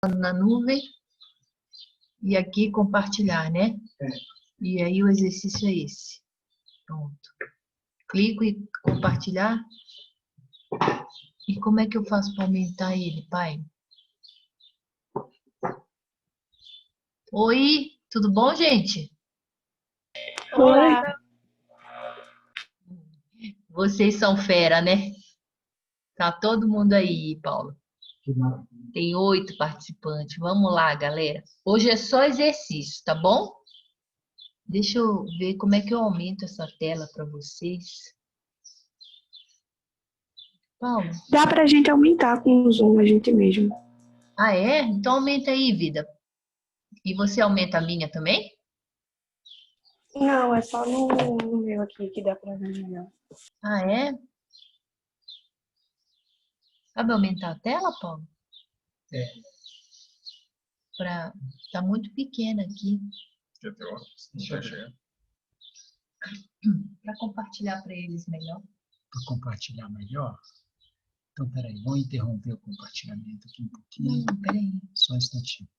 na nuvem e aqui compartilhar, né? E aí o exercício é esse. Pronto. Clico e compartilhar. E como é que eu faço para aumentar ele, pai? Oi, tudo bom, gente? Olá. Vocês são fera, né? Tá todo mundo aí, Paulo. Tem 8 participantes. Vamos lá, galera. Hoje é só exercício, tá bom? Deixa eu ver como é que eu aumento essa tela para vocês. Paulo. Dá pra gente aumentar com o Zoom a gente mesmo. Ah, é? Então aumenta aí, vida. E você aumenta a minha também? Não, é só no meu aqui que dá pra ver melhor. Ah, é? Sabe aumentar a tela, Paulo? Tá muito pequena aqui. Para compartilhar para eles melhor. Para compartilhar melhor? Então, peraí, vou interromper o compartilhamento aqui um pouquinho. Peraí. Só um instantinho.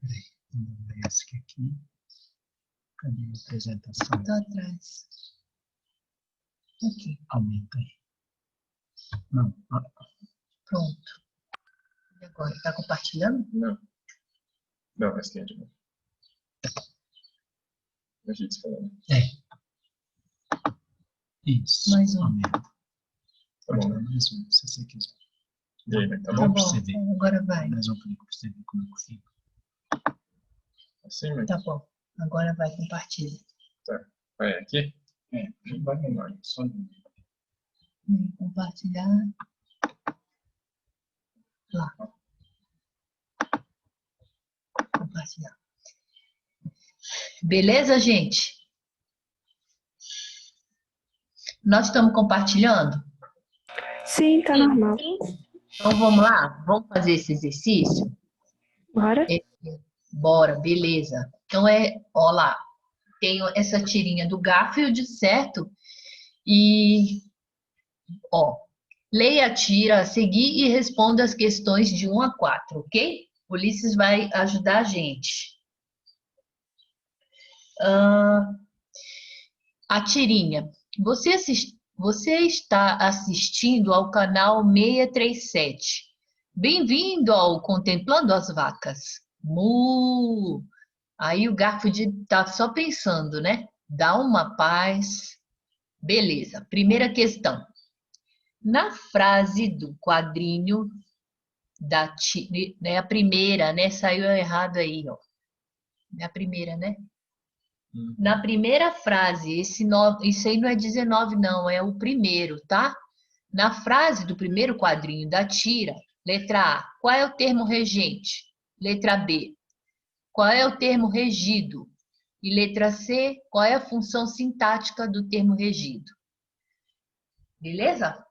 Peraí, vamos ver esse aqui. Cadê a apresentação? Tá atrás. Aqui. Aumenta aí. Não. Pronto. E agora? Tá compartilhando? Não. Não, mais quente. A gente falando. Isso. Mais um. Aumenta. Tá Pode bom, dar né? mais um, se você quiser. E aí, mas tá Tá bom? bom. Pra você ver. Agora vai. Mais um clique para você ver como é que fica. Assim, mas... Tá bom. Agora vai, compartilha. Tá. Vai aqui? Vai menor, só Compartilhar. Lá. Compartilhar. Beleza, gente? Nós estamos compartilhando? Sim, tá normal. Então vamos lá? Vamos fazer esse exercício? Bora? Bora, beleza. Então ó lá, tenho essa tirinha do Garfield, certo? E, ó, leia a tira a seguir e responda as questões de 1 a 4, ok? Ulisses vai ajudar a gente. A tirinha. Você está assistindo ao canal 637. Bem-vindo ao Contemplando as Vacas. Mu! Aí o Garfield tá só pensando, né? Dá uma paz. Beleza. Primeira questão. Na frase do quadrinho né, a primeira, né? Saiu errado aí, ó. É a primeira, né? Na primeira frase, isso aí não é 19, não, é o primeiro, tá? Na frase do primeiro quadrinho da tira, letra A, qual é o termo regente? Letra B, qual é o termo regido? E letra C, qual é a função sintática do termo regido? Beleza?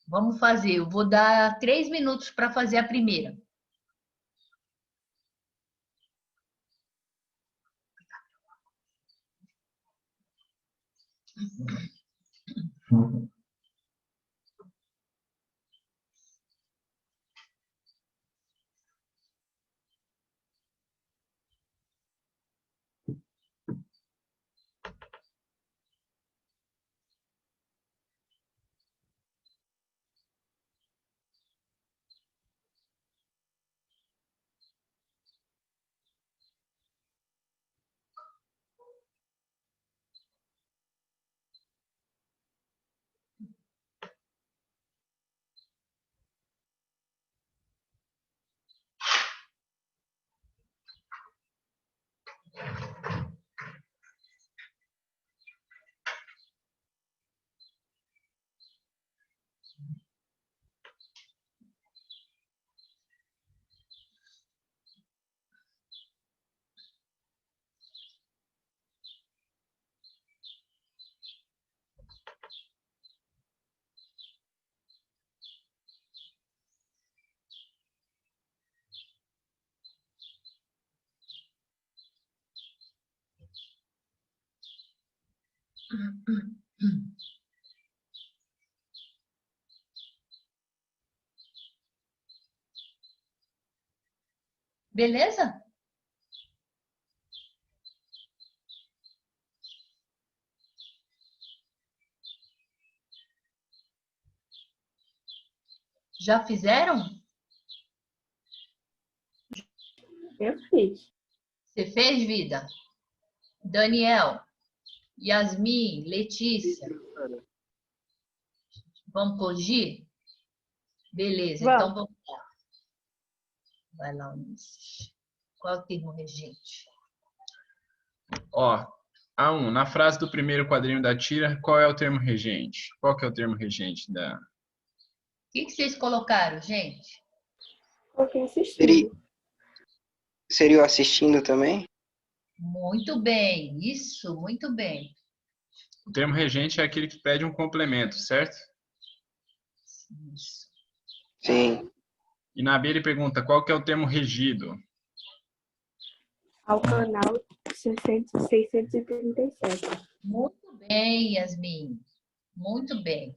Vamos fazer. Eu vou dar 3 minutos para fazer a primeira. Beleza? Já fizeram? Eu fiz. Você fez, vida? Daniel, Yasmin, Letícia, vamos corrigir? Beleza, então vamos lá. Vai lá, Ulisses. Qual é o termo regente? Ó, A1. Na frase do primeiro quadrinho da tira, qual é o termo regente? Qual que é o termo regente da... O que vocês colocaram, gente? Coloquei assistindo. Seria o assistindo também? Muito bem, isso, muito bem. O termo regente é aquele que pede um complemento, certo? Isso. Sim. E na B ele pergunta qual que é o termo regido. Ao canal 637. Muito bem, Yasmin. Muito bem.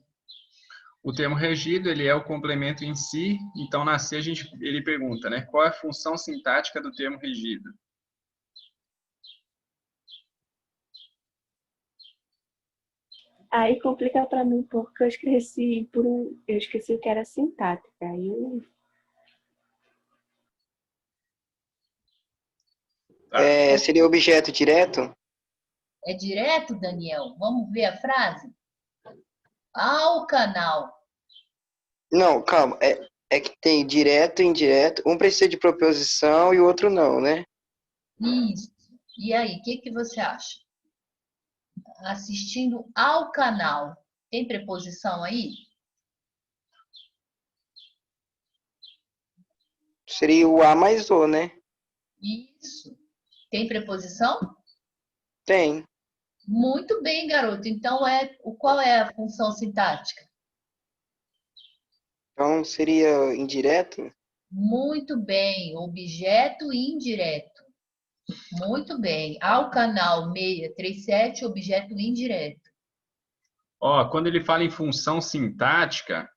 O termo regido, ele é o complemento em si, então na C ele pergunta, né? Qual é a função sintática do termo regido? Aí complica para mim porque eu esqueci o que era sintática. Aí eu... Tá. Seria objeto direto? É direto, Daniel? Vamos ver a frase? Ao canal. Não, calma. É que tem direto e indireto. Um precisa de proposição e o outro não, né? Isso. E aí, o que você acha? Assistindo ao canal. Tem preposição aí? Seria o A mais O, né? Isso. Tem preposição? Tem. Muito bem, garoto. Então, qual é a função sintática? Então seria indireto? Muito bem. Objeto indireto. Muito bem. Ao canal 637, objeto indireto. Ó, quando ele fala em função sintática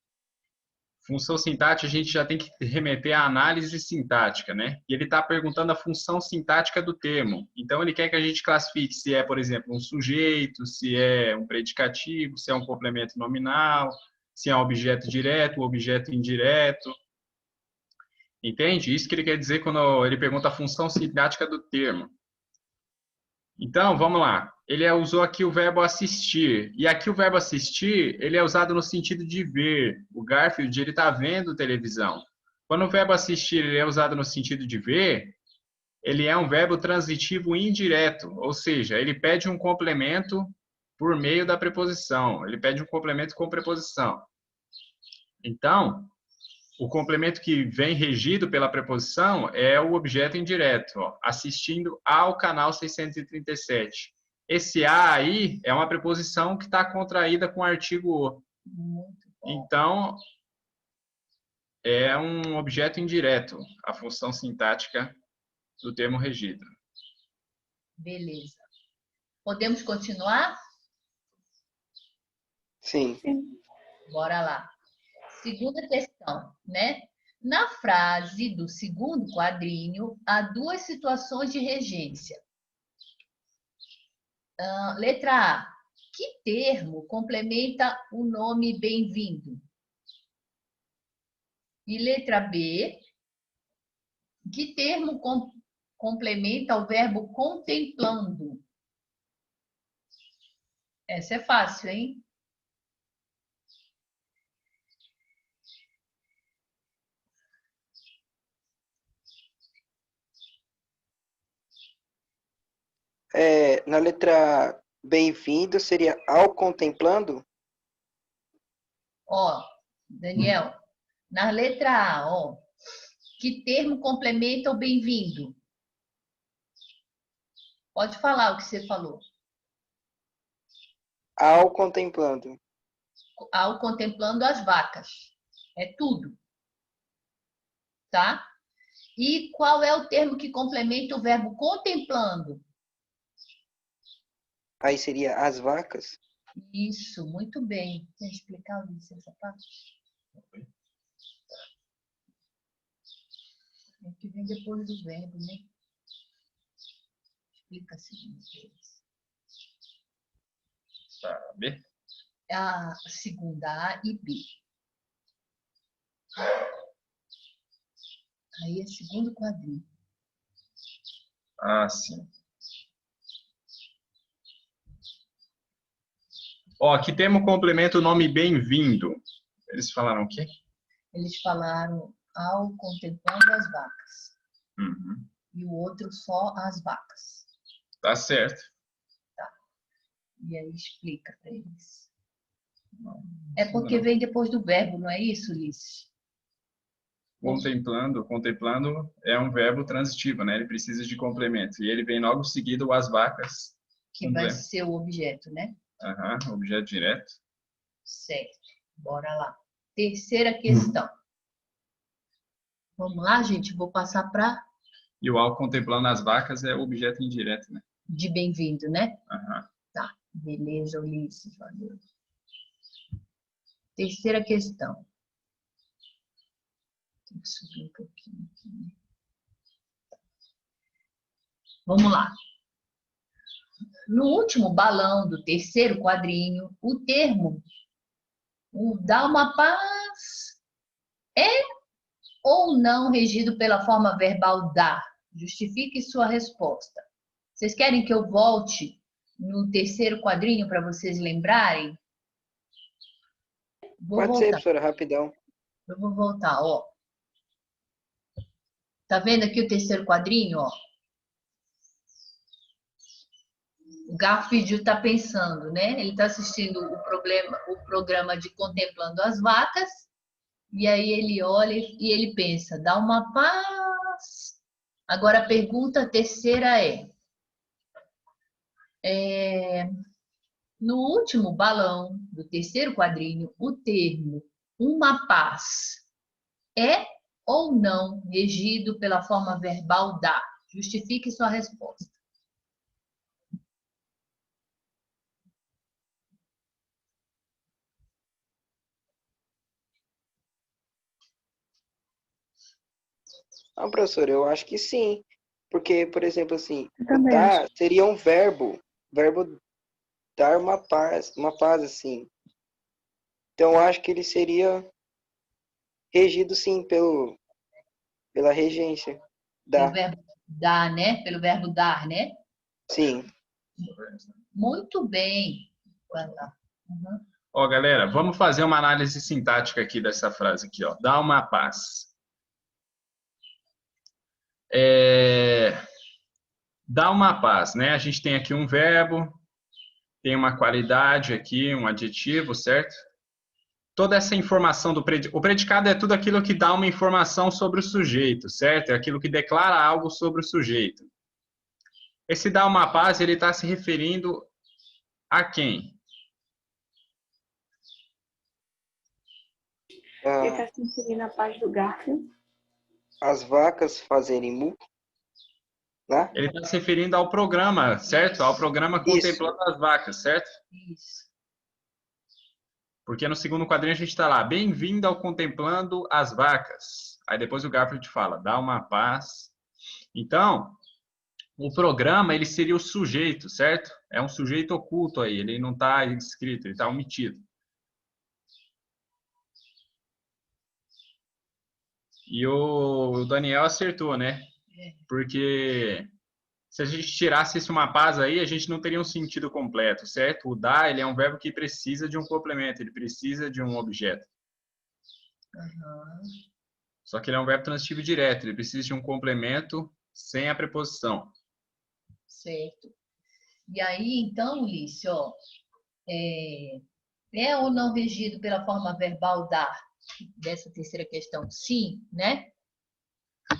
a gente já tem que remeter à análise sintática, né? E ele está perguntando a função sintática do termo. Então, ele quer que a gente classifique se é, por exemplo, um sujeito, se é um predicativo, se é um complemento nominal, se é um objeto direto, um objeto indireto. Entende? Isso que ele quer dizer quando ele pergunta a função sintática do termo. Então, vamos lá. Ele usou aqui o verbo assistir. E aqui o verbo assistir, ele é usado no sentido de ver. O Garfield, ele está vendo televisão. Quando o verbo assistir ele é usado no sentido de ver, ele é um verbo transitivo indireto. Ou seja, ele pede um complemento por meio da preposição. Ele pede um complemento com preposição. Então, o complemento que vem regido pela preposição é o objeto indireto, ó, assistindo ao canal 637. Esse a aí é uma preposição que está contraída com o artigo o. Então, é um objeto indireto, a função sintática do termo regido. Beleza. Podemos continuar? Sim. Bora lá. Segunda questão, né? Na frase do segundo quadrinho, há duas situações de regência. Letra A. Que termo complementa o nome bem-vindo? E letra B. Que termo complementa o verbo contemplando? Essa é fácil, hein? Na letra bem-vindo seria ao contemplando? Ó, Daniel, na letra A, ó, que termo complementa o bem-vindo? Pode falar o que você falou. Ao contemplando. Ao contemplando as vacas. É tudo. Tá? E qual é o termo que complementa o verbo contemplando? Aí seria as vacas? Isso, muito bem. Quer explicar essa parte? É que vem depois do verbo, né? Explica assim. Tá, B. A segunda, A e B. Aí é segundo quadrinho. Ah, sim. Ó, aqui temos o complemento nome bem-vindo. Eles falaram o quê? Eles falaram ao contemplando as vacas. Uhum. E o outro só as vacas. Tá certo. E aí explica para eles. É porque vem depois do verbo, não é isso, Ulisses? Contemplando, contemplando é um verbo transitivo, né? Ele precisa de complemento. E ele vem logo seguido as vacas. Que vai ser o objeto, né? Aham, objeto direto. Certo. Bora lá. Terceira questão. Vamos lá, gente? Vou passar para E o ao contemplando as vacas é objeto indireto, né? de bem-vindo, né? Aham. Tá. Beleza, Ulisses. Valeu. Terceira questão. Tem que subir um pouquinho aqui, né? Vamos lá. No último balão do terceiro quadrinho, o termo o dá uma paz é ou não regido pela forma verbal dar? Justifique sua resposta. Vocês querem que eu volte no terceiro quadrinho para vocês lembrarem? Pode ser, professora, rapidão. Eu vou voltar, ó. Tá vendo aqui o terceiro quadrinho, ó? O Garfield está pensando, né? Ele está assistindo o programa de Contemplando as Vacas, e aí ele olha e ele pensa, dá uma paz. Agora a pergunta terceira no último balão do terceiro quadrinho, o termo uma paz é ou não regido pela forma verbal da? Justifique sua resposta. Ah, professor, eu acho que sim. Porque, por exemplo, assim, Eu o também acho. dar seria um verbo. Verbo dar uma paz, assim. Então, eu acho que ele seria regido, sim, pela regência. Pelo Da. verbo dar, né? Pelo verbo dar, né? Sim. Muito bem. Vai lá. Uhum. Ó, galera, vamos fazer uma análise sintática aqui dessa frase aqui, ó. Dá uma paz. Dá uma paz, né? A gente tem aqui um verbo, tem uma qualidade aqui, um adjetivo, certo? Toda essa informação o predicado é tudo aquilo que dá uma informação sobre o sujeito, certo? É aquilo que declara algo sobre o sujeito. Esse dá uma paz, ele está se referindo a quem? Ele está se inserindo na paz do Garfield. As vacas fazerem mu, né? Ele está se referindo ao programa, certo? Ao programa Contemplando as Vacas, certo? Isso. Porque no segundo quadrinho a gente está lá, bem-vindo ao Contemplando as Vacas. Aí depois o Garfield fala, dá uma paz. Então, o programa, ele seria o sujeito, certo? É um sujeito oculto aí, ele não está escrito, ele está omitido. E o Daniel acertou, né? Porque se a gente tirasse isso uma paz aí, a gente não teria um sentido completo, certo? O dar, ele é um verbo que precisa de um complemento, ele precisa de um objeto. Uhum. Só que ele é um verbo transitivo direto, ele precisa de um complemento sem a preposição. Certo. E aí, então, Ulisses, ó, é ou não regido pela forma verbal dar? Dessa terceira questão, sim, né?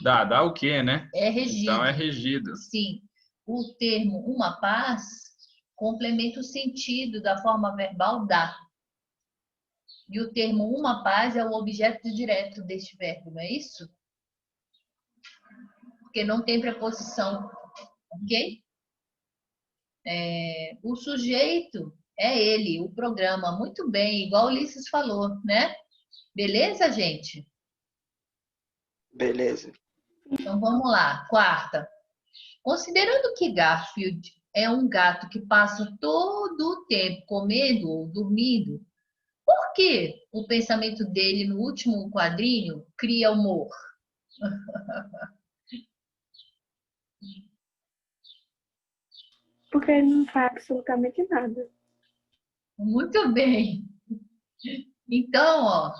Dá o quê, né? É regido. Então é regido. Sim. O termo uma paz complementa o sentido da forma verbal dar. E o termo uma paz é o objeto direto deste verbo, não é isso? Porque não tem preposição, ok? O sujeito é ele, o programa. Muito bem, igual o Ulisses falou, né? Beleza, gente? Beleza. Então vamos lá. Quarta. Considerando que Garfield é um gato que passa todo o tempo comendo ou dormindo, por que o pensamento dele no último quadrinho cria humor? Porque ele não faz absolutamente nada. Muito bem. Então, ó,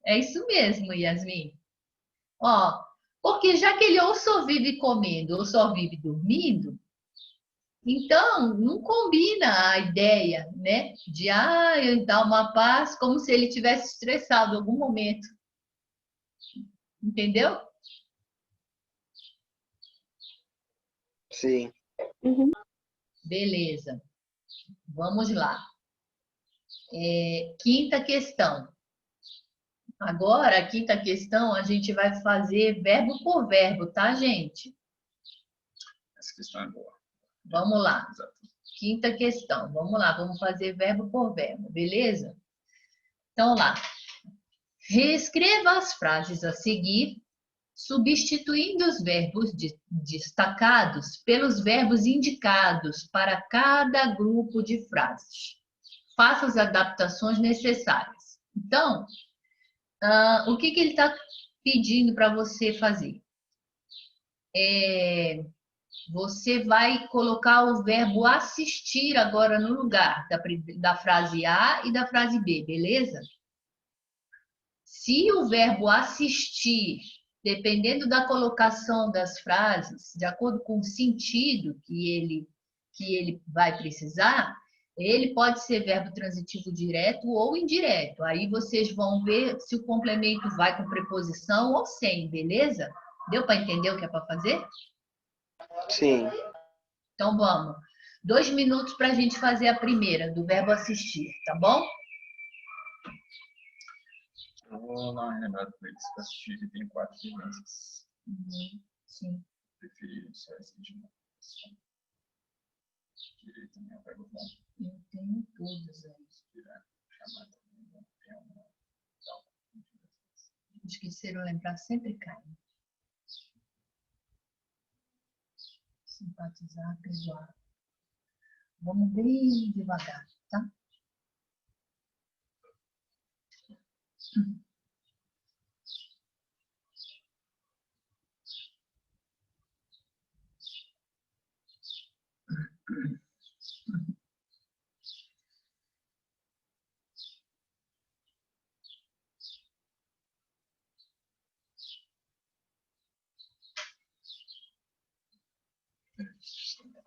é isso mesmo, Yasmin. Ó, porque já que ele ou só vive comendo ou só vive dormindo, então não combina a ideia, né? De eu dar uma paz como se ele tivesse estressado em algum momento. Entendeu? Sim. Uhum. Beleza. Vamos lá. Quinta questão. Agora, a quinta questão, a gente vai fazer verbo por verbo, tá, gente? Essa questão é boa. Vamos lá. Exato. Quinta questão. Vamos lá, vamos fazer verbo por verbo, beleza? Então, lá. Reescreva as frases a seguir, substituindo os verbos destacados pelos verbos indicados para cada grupo de frases. Faça as adaptações necessárias. Então, o que ele está pedindo para você fazer? Você vai colocar o verbo assistir agora no lugar da frase A e da frase B, beleza? Se o verbo assistir, dependendo da colocação das frases, de acordo com o sentido que ele vai precisar, ele pode ser verbo transitivo direto ou indireto. Aí vocês vão ver se o complemento vai com preposição ou sem, beleza? Deu para entender o que é para fazer? Sim. Então vamos. 2 minutos para a gente fazer a primeira, do verbo assistir, tá bom? Eu vou dar uma lembrada para eles para assistir que tem 4 crianças. Sim. Preferi só esse de novo. Direito, né? Vai bom. Eu tenho todos aí. Chamar também. Tem uma. Esqueceram lembrar, sempre cai. Simpatizar, perdoar. Vamos bem devagar, tá?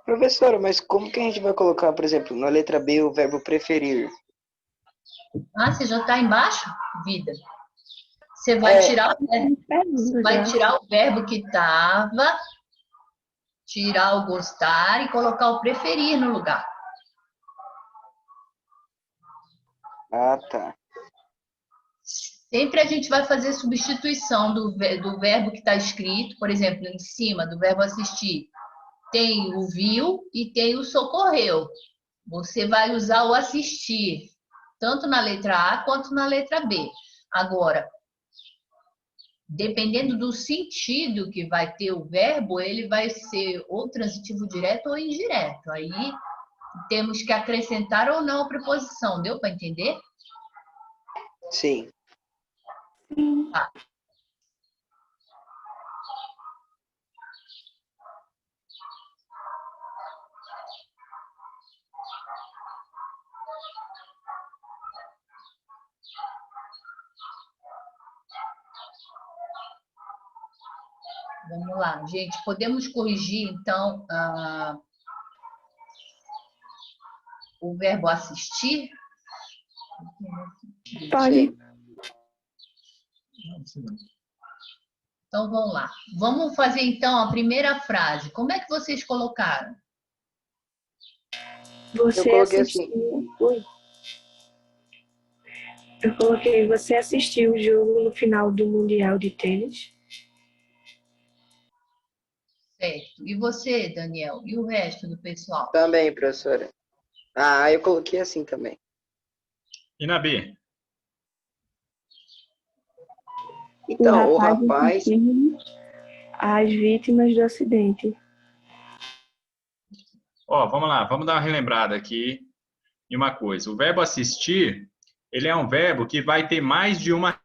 Professora, mas como que a gente vai colocar, por exemplo, na letra B o verbo preferir? Você já está embaixo? Vida. Você vai tirar o verbo que estava, tirar o gostar e colocar o preferir no lugar. Ah, tá. Sempre a gente vai fazer substituição do verbo que está escrito, por exemplo, em cima do verbo assistir. Tem o viu e tem o socorreu. Você vai usar o assistir, tanto na letra A quanto na letra B. Agora, dependendo do sentido que vai ter o verbo, ele vai ser ou transitivo direto ou indireto. Aí temos que acrescentar ou não a preposição. Deu para entender? Sim. Tá. Vamos lá, gente. Podemos corrigir, então, o verbo assistir? Pode. Então, vamos lá. Vamos fazer, então, a primeira frase. Como é que vocês colocaram? Você Eu coloquei assistiu. Oi. Eu coloquei, você assistiu o jogo no final do Mundial de Tênis? Certo. E você, Daniel? E o resto do pessoal? Também, professora. Ah, eu coloquei assim também. E na B? Então, o rapaz... As vítimas do acidente. Ó, vamos lá, vamos dar uma relembrada aqui em uma coisa. O verbo assistir, ele é um verbo que vai ter mais de uma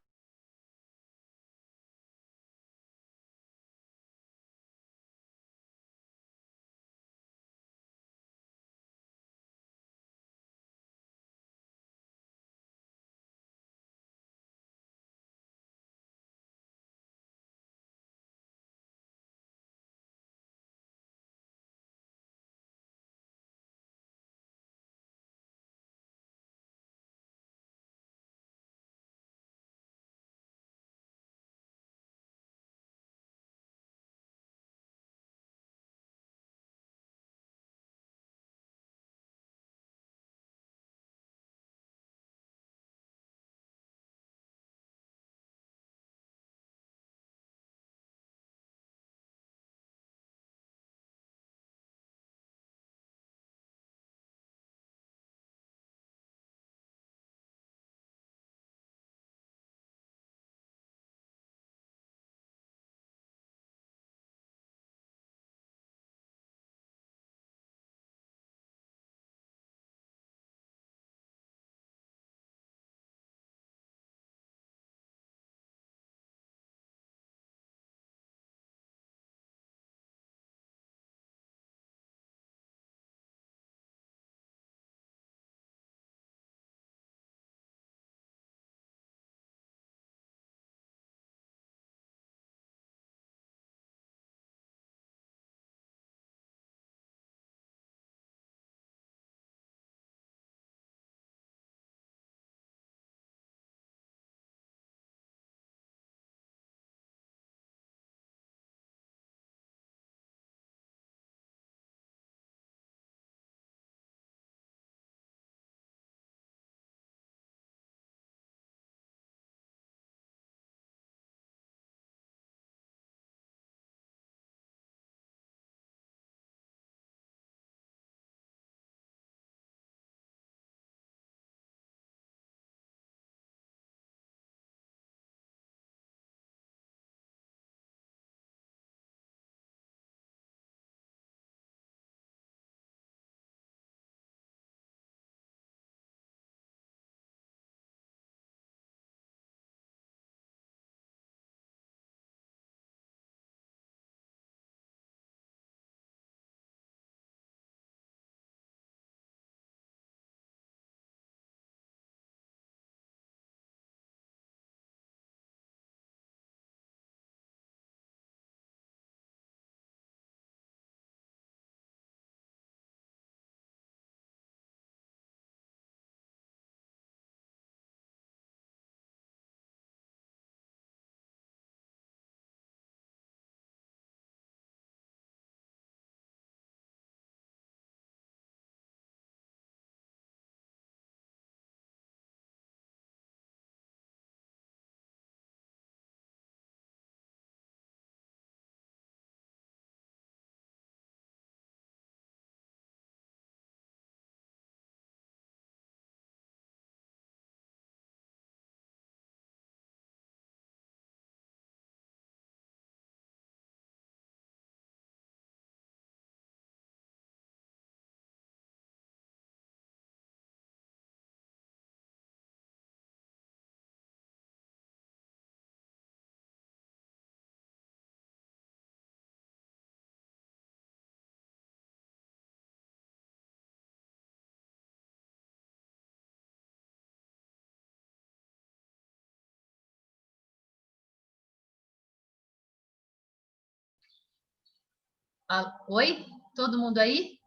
Oi? Todo mundo aí?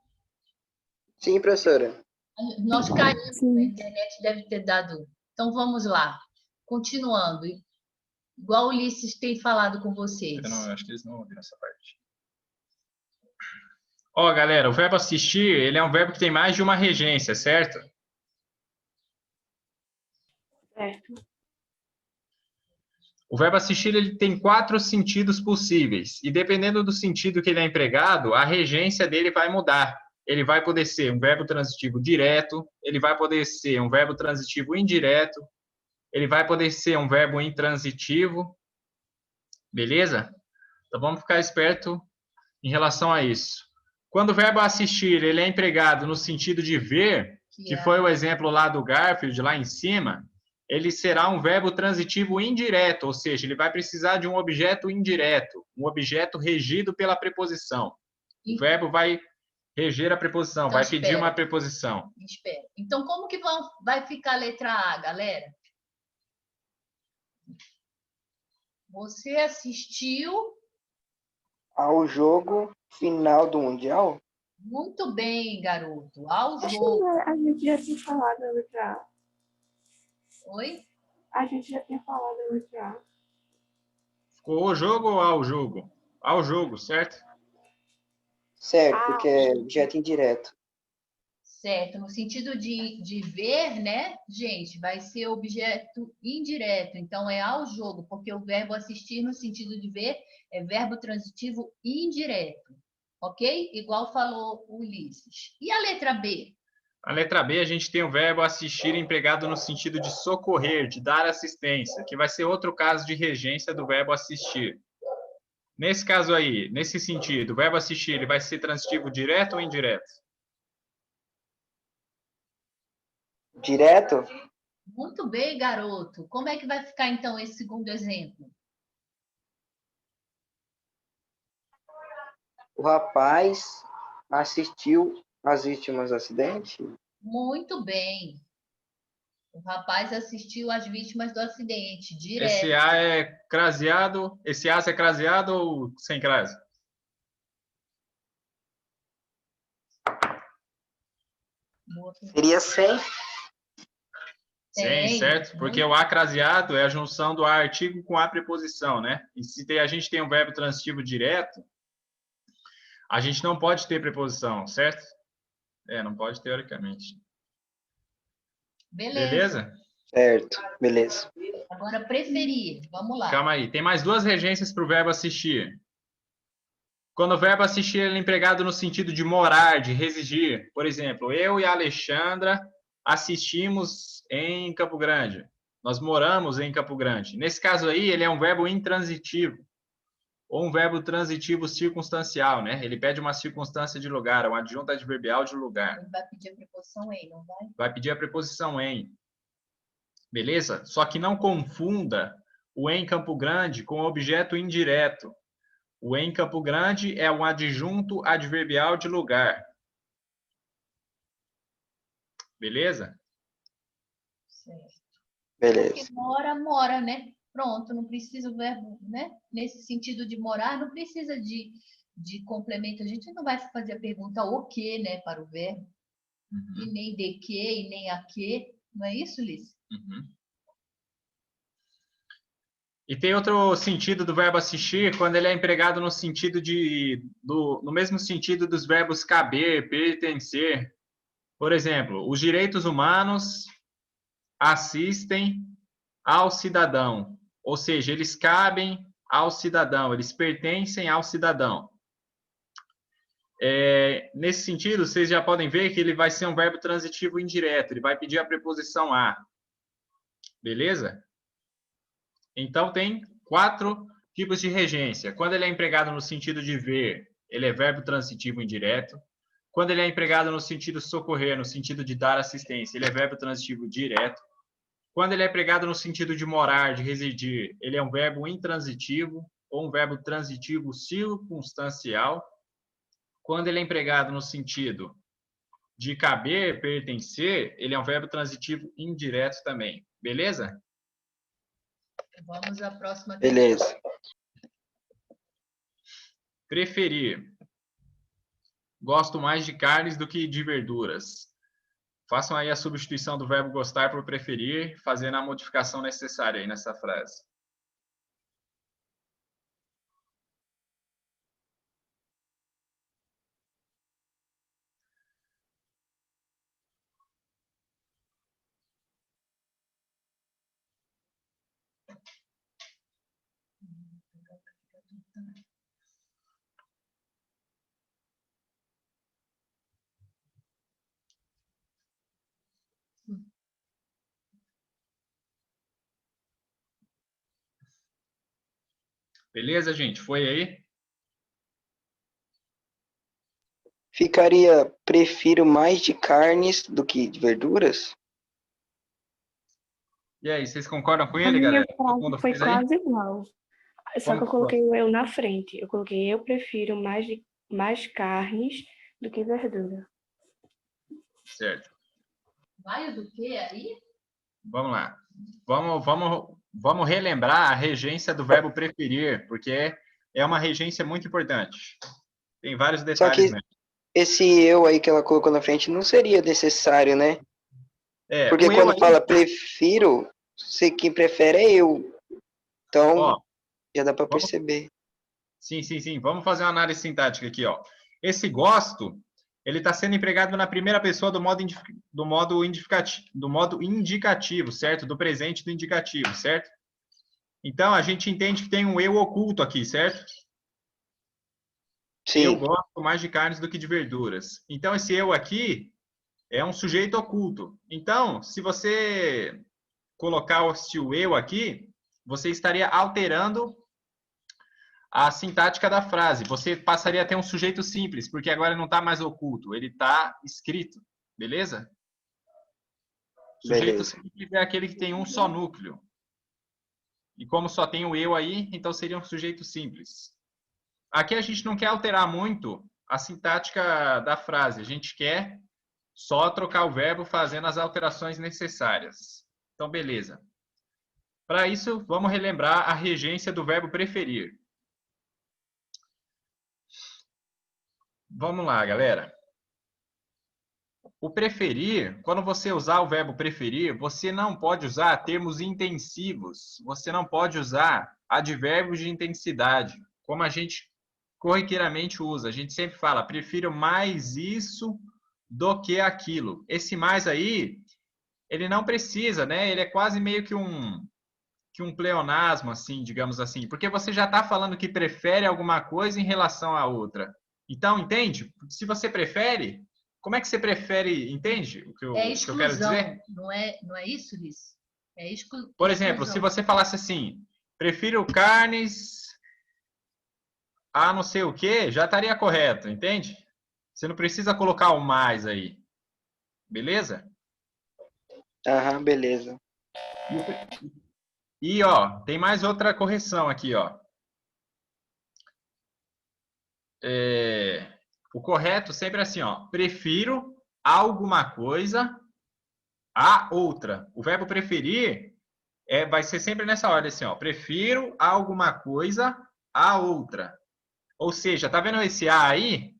Sim, professora. Nós caímos, a Sim. internet deve ter dado. Então vamos lá. Continuando. Igual o Ulisses tem falado com vocês. Eu acho que eles não ouviram essa parte. Ó, galera, o verbo assistir, ele é um verbo que tem mais de uma regência, certo? Certo. O verbo assistir, ele tem 4 sentidos possíveis. E dependendo do sentido que ele é empregado, a regência dele vai mudar. Ele vai poder ser um verbo transitivo direto, ele vai poder ser um verbo transitivo indireto, ele vai poder ser um verbo intransitivo, beleza? Então vamos ficar esperto em relação a isso. Quando o verbo assistir ele é empregado no sentido de ver, que foi o exemplo lá do Garfield, lá em cima, ele será um verbo transitivo indireto, ou seja, ele vai precisar de um objeto indireto, um objeto regido pela preposição. O verbo vai reger a preposição, Então, vai pedir uma preposição. Espera. Então, como que vai ficar a letra A, galera? Você assistiu... Ao jogo final do Mundial? Muito bem, garoto. Ao Acho jogo. que a gente já tinha falado a letra A. Oi? A gente já tinha falado a letra A. Ficou o jogo ou ao jogo? Ao jogo, certo? Certo, porque é objeto indireto. Certo. No sentido de ver, né, gente, vai ser objeto indireto. Então, é ao jogo, porque o verbo assistir, no sentido de ver, é verbo transitivo indireto. Ok? Igual falou o Ulisses. E a letra B? A letra B, a gente tem o verbo assistir empregado no sentido de socorrer, de dar assistência, que vai ser outro caso de regência do verbo assistir. Nesse caso aí, nesse sentido, o verbo assistir ele vai ser transitivo direto ou indireto? Direto? Muito bem, garoto. Como é que vai ficar, então, esse segundo exemplo? O rapaz assistiu às vítimas do acidente? Muito bem. O rapaz assistiu às vítimas do acidente, Esse direto. A é craseado, esse A é craseado ou sem crase? Seria sem? Sim, certo? Porque o A craseado é a junção do A artigo com a preposição, né? E se a gente tem um verbo transitivo direto, a gente não pode ter preposição, certo? Não pode teoricamente. Beleza? Certo, beleza. Agora, preferir. Vamos lá. Calma aí. Tem mais duas regências para o verbo assistir. Quando o verbo assistir ele é empregado no sentido de morar, de residir. Por exemplo, eu e a Alexandra assistimos em Campo Grande. Nós moramos em Campo Grande. Nesse caso aí, ele é um verbo intransitivo ou um verbo transitivo circunstancial, né? Ele pede uma circunstância de lugar, um adjunto adverbial de lugar. Ele vai pedir a preposição em, não vai? Vai pedir a preposição em. Beleza? Só que não confunda o em Campo Grande com objeto indireto. O em Campo Grande é um adjunto adverbial de lugar. Beleza? Certo. Beleza. Porque mora, mora, né? Pronto, não precisa o verbo, né? Nesse sentido de morar, não precisa de complemento. A gente não vai fazer a pergunta o que, né, para o verbo. Uhum. E nem de que, e nem a que. Não é isso, Liz? Uhum. E tem outro sentido do verbo assistir quando ele é empregado no sentido no mesmo sentido dos verbos caber, pertencer. Por exemplo, os direitos humanos assistem ao cidadão, ou seja, eles cabem ao cidadão, eles pertencem ao cidadão. Nesse sentido, vocês já podem ver que ele vai ser um verbo transitivo indireto, ele vai pedir a preposição a. Beleza? Então, tem 4 tipos de regência. Quando ele é empregado no sentido de ver, ele é verbo transitivo indireto. Quando ele é empregado no sentido socorrer, no sentido de dar assistência, ele é verbo transitivo direto. Quando ele é empregado no sentido de morar, de residir, ele é um verbo intransitivo ou um verbo transitivo circunstancial. Quando ele é empregado no sentido de caber, pertencer, ele é um verbo transitivo indireto também. Beleza? Vamos à próxima. Beleza. Preferir. Gosto mais de carnes do que de verduras. Façam aí a substituição do verbo gostar por preferir, fazendo a modificação necessária aí nessa frase. Beleza, gente? Foi aí? Ficaria, prefiro mais de carnes do que de verduras? E aí, vocês concordam com A ele, minha galera? Todo frase mundo foi fez aí? quase igual. Só que eu coloquei o eu na frente. Eu coloquei eu prefiro mais carnes do que verdura. Certo. Vai o do quê aí? Vamos lá. Vamos relembrar a regência do verbo preferir, porque é uma regência muito importante. Tem vários Só detalhes que mesmo. esse eu aí que ela colocou na frente não seria necessário, né? Porque O eu quando aí, fala prefiro, quem prefere é eu. Então, ó, já dá para vamos, perceber. sim. Vamos fazer uma análise sintática aqui, ó. Esse gosto, ele está sendo empregado na primeira pessoa do modo indicativo, certo? Do presente do indicativo, certo? Então, a gente entende que tem um eu oculto aqui, certo? Eu Sim, gosto mais de carnes do que de verduras. Então, esse eu aqui é um sujeito oculto. Então, se você colocar o eu aqui, você estaria alterando a sintática da frase. Você passaria a ter um sujeito simples, porque agora não está mais oculto, ele está escrito. Beleza? Sujeito beleza. simples é aquele que tem um só núcleo. E como só tem o eu aí, então seria um sujeito simples. Aqui a gente não quer alterar muito a sintática da frase. A gente quer só trocar o verbo fazendo as alterações necessárias. Então, beleza. Para isso, vamos relembrar a regência do verbo preferir. Vamos lá, galera. O preferir, quando você usar o verbo preferir, você não pode usar termos intensivos. Você não pode usar advérbios de intensidade, como a gente corriqueiramente usa. A gente sempre fala, prefiro mais isso do que aquilo. Esse mais aí, ele não precisa, né? Ele é quase meio que um pleonasmo, assim, digamos assim, porque você já está falando que prefere alguma coisa em relação à outra. Então, entende? Se você prefere, como é que você prefere, entende o que É eu quero dizer? exclusão, não é isso, Liz? É Por exemplo, se exclusão. você falasse assim, prefiro carnes a não sei o que, já estaria correto, entende? Você não precisa colocar o mais aí, beleza? Aham, beleza. E, ó, tem mais outra correção aqui, ó. O correto sempre é assim, ó. Prefiro alguma coisa a outra. O verbo preferir vai ser sempre nessa ordem, assim, ó. Prefiro alguma coisa a outra. Ou seja, tá vendo esse a aí?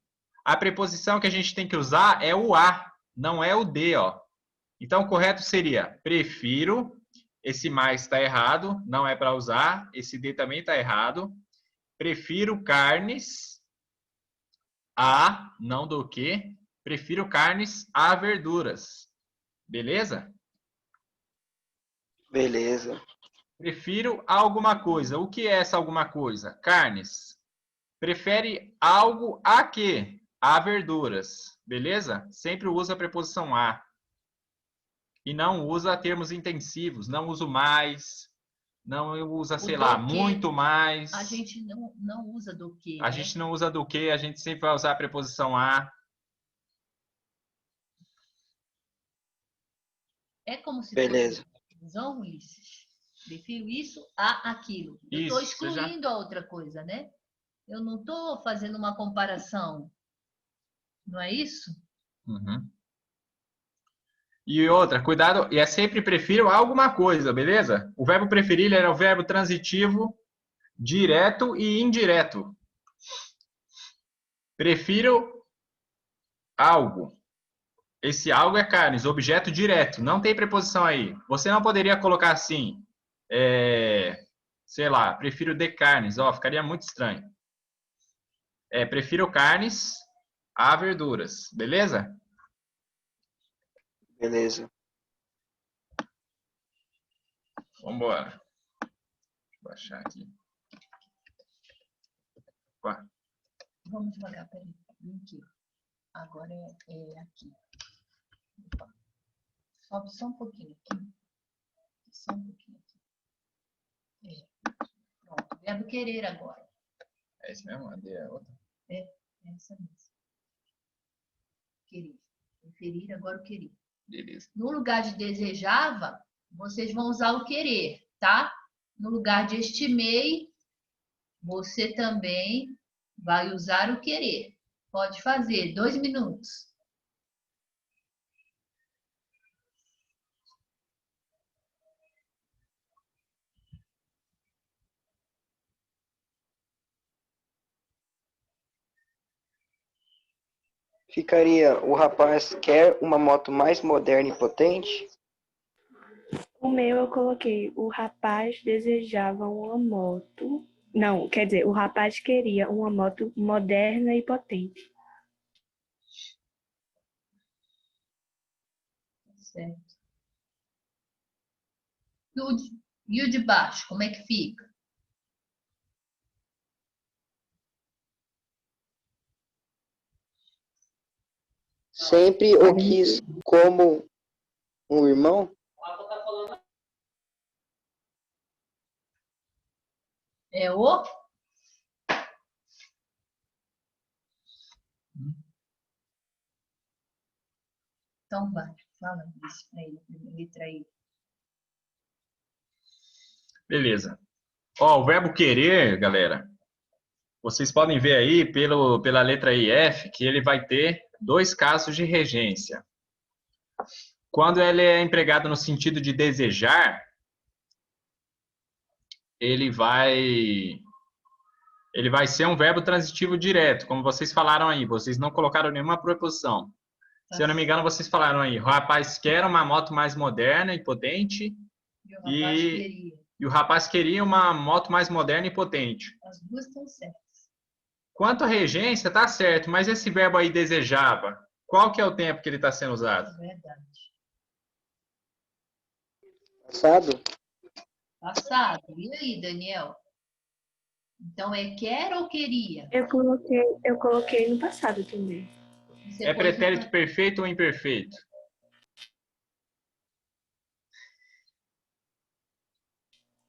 A preposição que a gente tem que usar é o a, não é o de, ó. Então, o correto seria prefiro. Esse mais está errado, não é para usar. Esse de também está errado. Prefiro carnes a, não do que. Prefiro carnes a verduras. Beleza? Beleza. Prefiro alguma coisa. O que é essa alguma coisa? Carnes. Prefere algo a quê? A verduras. Beleza? Sempre usa a preposição a. E não usa termos intensivos. Não uso mais. Não usa, sei lá, muito mais. A gente não usa do que, A né? gente não usa do que, a gente sempre vai usar a preposição a. É como se Beleza. fosse exclusão, Ulisses. Prefiro isso a aquilo. Eu estou Isso, você já... excluindo a outra coisa, né? Eu não estou fazendo uma comparação. Não é isso? Uhum. E outra, cuidado, e é sempre prefiro alguma coisa, beleza? O verbo preferir era o verbo transitivo direto e indireto. Prefiro algo. Esse algo é carnes, objeto direto, não tem preposição aí. Você não poderia colocar assim, sei lá, prefiro de carnes, ó, ficaria muito estranho. Prefiro carnes a verduras, beleza? Beleza. Vamos embora. Deixa eu baixar aqui. Opa. Vamos devagar, peraí. Aqui. Agora é aqui. Opa. Sobe só um pouquinho aqui. Só um pouquinho aqui. Pronto. Verbo querer agora. É isso mesmo? A D é outra? É essa mesmo. Querer. Preferir, agora o querer. Beleza. No lugar de desejava, vocês vão usar o querer, tá? No lugar de estimei, você também vai usar o querer. Pode fazer, 2 minutos. Ficaria, o rapaz quer uma moto mais moderna e potente? O meu eu coloquei, o rapaz desejava uma moto. Não, quer dizer, o rapaz queria uma moto moderna e potente. Certo. E o de baixo, como é que fica? Sempre o quis como um irmão? É o? Então vai, fala isso para ele, a letra aí. Beleza. Ó, o verbo querer, galera, vocês podem ver aí pela letra IF que ele vai ter 2 casos de regência. Quando ele é empregado no sentido de desejar, ele vai ser um verbo transitivo direto, como vocês falaram aí. Vocês não colocaram nenhuma preposição. Se eu não me engano, vocês falaram aí, o rapaz quer uma moto mais moderna e potente e o rapaz queria uma moto mais moderna e potente. As duas estão certas. Quanto à regência, tá certo, mas esse verbo aí desejava, qual que é o tempo que ele está sendo usado? Verdade. Passado? Passado. E aí, Daniel? Então é quer ou queria? Eu coloquei no passado também. Você É pôs pretérito perfeito ou imperfeito?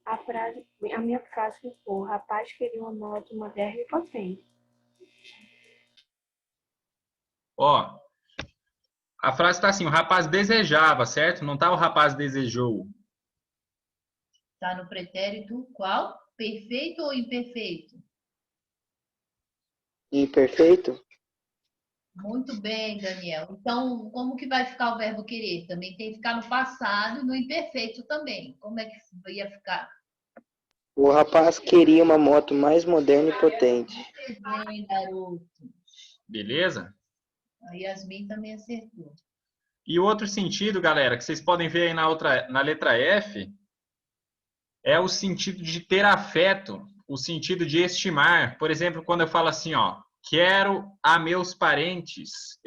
A minha frase ficou, o rapaz queria uma moto moderna e potente. Ó, a frase está assim, o rapaz desejava, certo? Não tá o rapaz desejou. Tá no pretérito qual? Perfeito ou imperfeito? Imperfeito? Muito bem, Daniel. Então, como que vai ficar o verbo querer? Também tem que ficar no passado e no imperfeito também. Como é que ia ficar? O rapaz queria uma moto mais moderna e potente. Muito bem, garoto. Beleza? A Yasmin também acertou. E o outro sentido, galera, que vocês podem ver aí na letra F, é o sentido de ter afeto, o sentido de estimar. Por exemplo, quando eu falo assim, ó, quero a meus parentes,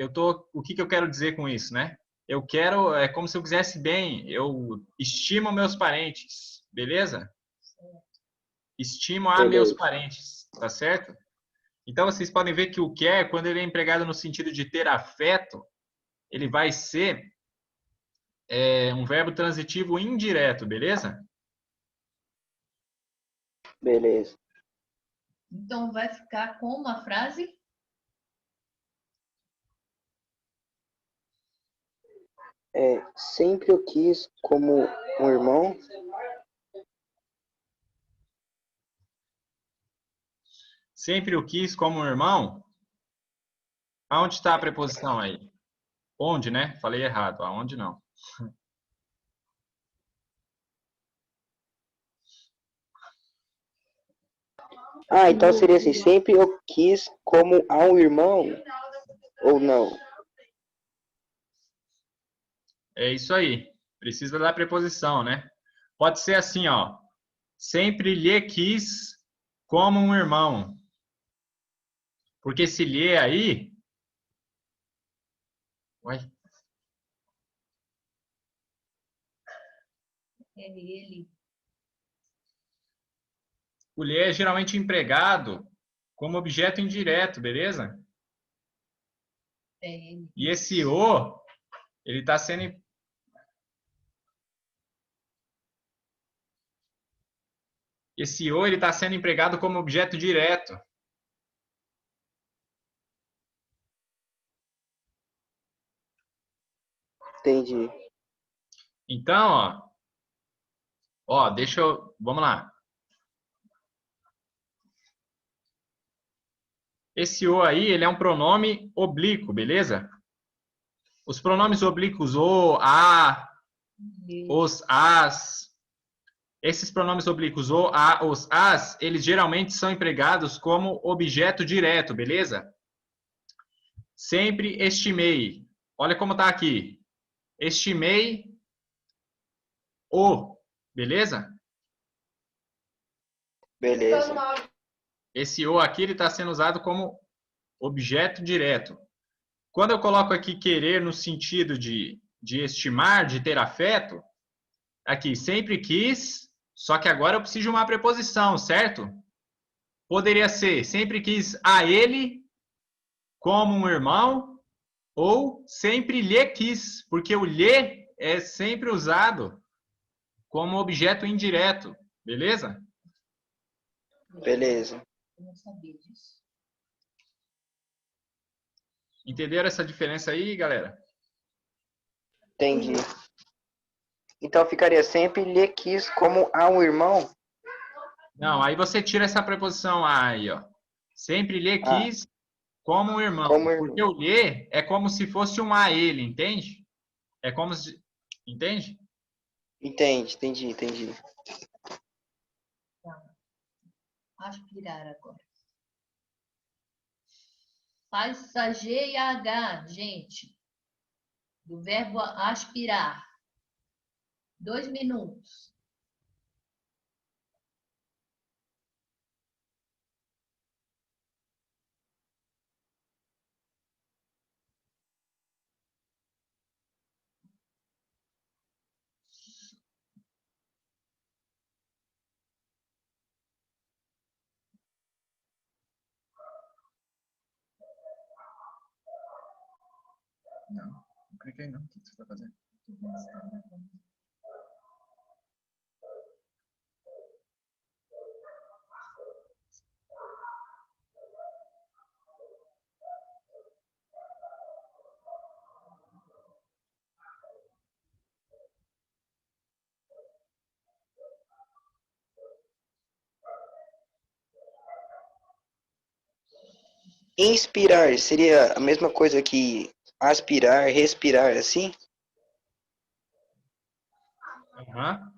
o que eu quero dizer com isso, né? Eu quero, é como se eu quisesse bem, eu estimo meus parentes, beleza? Estimo a meus parentes, tá certo? Então vocês podem ver que o quer, quando ele é empregado no sentido de ter afeto, ele vai ser um verbo transitivo indireto, beleza? Beleza. Então, vai ficar com uma frase? Sempre o quis como um irmão? Sempre o quis como um irmão? Aonde está a preposição aí? Onde, né? Falei errado. Aonde não. Então seria assim, sempre eu quis como a um irmão? Ou não? É isso aí. Precisa da preposição, né? Pode ser assim, ó. Sempre lhe quis como um irmão. Porque se lhe aí... Ué, É ele. o lhe é geralmente empregado como objeto indireto, beleza? É ele. E esse o, ele está sendo... Esse o, ele está sendo empregado como objeto direto. Entendi. Então, ó, vamos lá. Esse o aí, ele é um pronome oblíquo, beleza? Os pronomes oblíquos o, a, os, as, esses pronomes oblíquos o, a, os, as, eles geralmente são empregados como objeto direto, beleza? Sempre estimei. Olha como tá aqui. Estimei o, beleza? Beleza. Esse o aqui, ele está sendo usado como objeto direto. Quando eu coloco aqui querer no sentido de estimar, de ter afeto, aqui, sempre quis, só que agora eu preciso de uma preposição, certo? Poderia ser, sempre quis a ele como um irmão, ou sempre lhe quis, porque o lhe é sempre usado como objeto indireto, beleza? Beleza. Eu não sabia disso. Entenderam essa diferença aí, galera? Entendi. Então ficaria sempre lhe quis como a um irmão? Não, aí você tira essa preposição a aí, ó. Sempre lhe quis como um irmão. Como Porque irmão. o lhe é como se fosse um a ele, entende? É como se... Entende? Entendi. Aspirar agora. Passageiro e H, gente. Do verbo aspirar. 2 minutos. Não cliquei não. O que você está fazendo? Inspirar seria a mesma coisa que aspirar, respirar, assim? Uhum.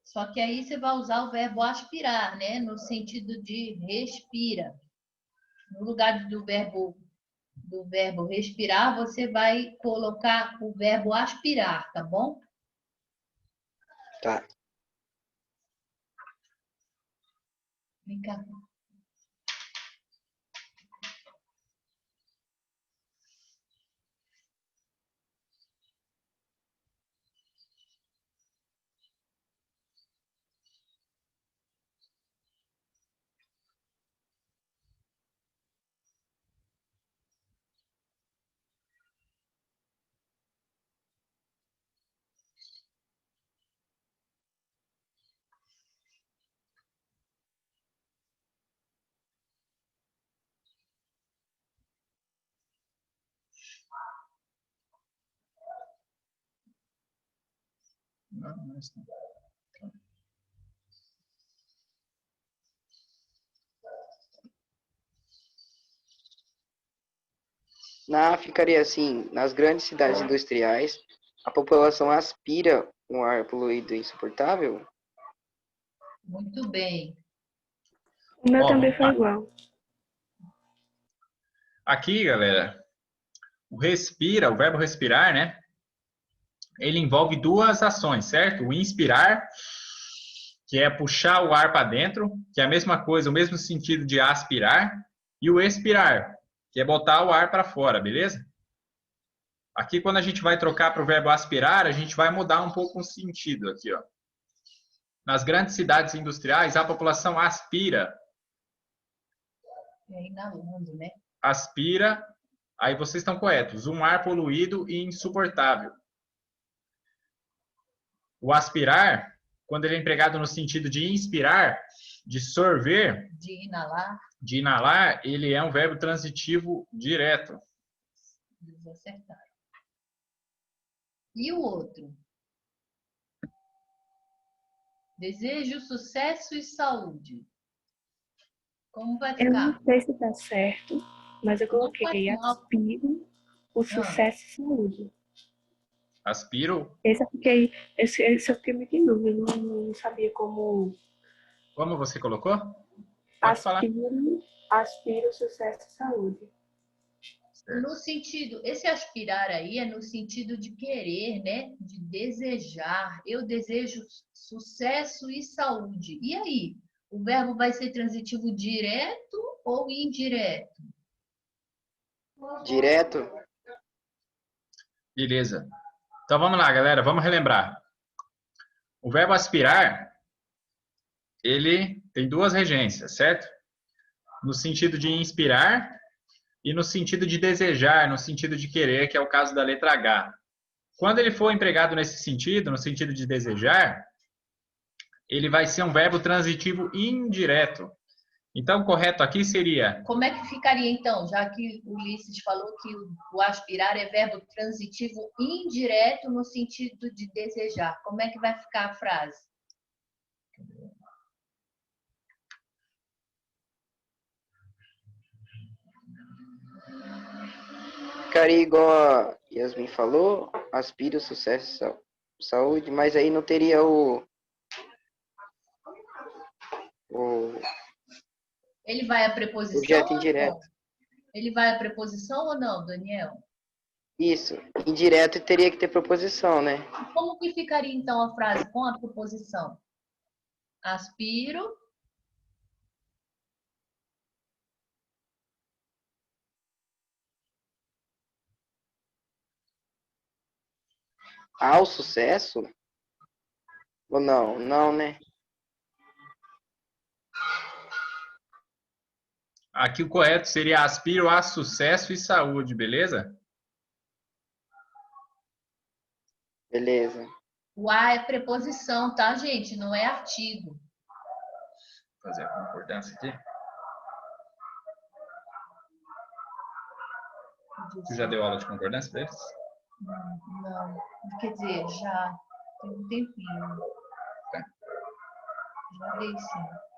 Só que aí você vai usar o verbo aspirar, né? No sentido de respira. No lugar do verbo respirar, você vai colocar o verbo aspirar, tá bom? Tá. Vem cá. Não está. Ficaria assim, nas grandes cidades industriais, a população aspira um ar poluído e insuportável? Muito bem. O meu Ó, também vamos foi lá. igual. Aqui, galera, o verbo respirar, né? Ele envolve duas ações, certo? O inspirar, que é puxar o ar para dentro, que é a mesma coisa, o mesmo sentido de aspirar, e o expirar, que é botar o ar para fora, beleza? Aqui, quando a gente vai trocar para o verbo aspirar, a gente vai mudar um pouco o sentido aqui, ó. Nas grandes cidades industriais, a população aspira. É inalando, né? Aspira, aí vocês estão corretos, um ar poluído e insuportável. O aspirar, quando ele é empregado no sentido de inspirar, de sorver, De inalar. de inalar, ele é um verbo transitivo direto. Eles acertaram. E o outro? Desejo sucesso e saúde. Como vai Eu ficar? não sei se tá certo, mas eu coloquei Não, aspiro o sucesso e saúde. Aspiro. Esse eu fiquei muito em dúvida, não sabia como. Como você colocou? Pode falar. Aspiro sucesso e saúde. Certo. No sentido, esse aspirar aí é no sentido de querer, né? De desejar. Eu desejo sucesso e saúde. E aí? O verbo vai ser transitivo direto ou indireto? Direto? Beleza. Então vamos lá, galera. Vamos relembrar. O verbo aspirar, ele tem duas regências, certo? No sentido de inspirar e no sentido de desejar, no sentido de querer, que é o caso da letra H. Quando ele for empregado nesse sentido, no sentido de desejar, ele vai ser um verbo transitivo indireto. Então, o correto aqui seria... Como é que ficaria então, já que o Ulisses falou que o aspirar é verbo transitivo indireto no sentido de desejar? Como é que vai ficar a frase? Ficaria igual a Yasmin falou, aspiro, sucesso, saúde, mas aí não teria o Ele vai à preposição objeto ou indireto. não? Ele vai à preposição ou não, Daniel? Isso, indireto teria que ter proposição, né? Como que ficaria então a frase com a preposição? Aspiro. Ao sucesso? Ou não? Não, né? Aqui o correto seria aspiro a sucesso e saúde, beleza? Beleza. O a é preposição, tá, gente? Não é artigo. Vou fazer a concordância aqui. Você já deu aula de concordância para eles? Não. Quer dizer, já tem um tempinho. Tá. Já dei sim.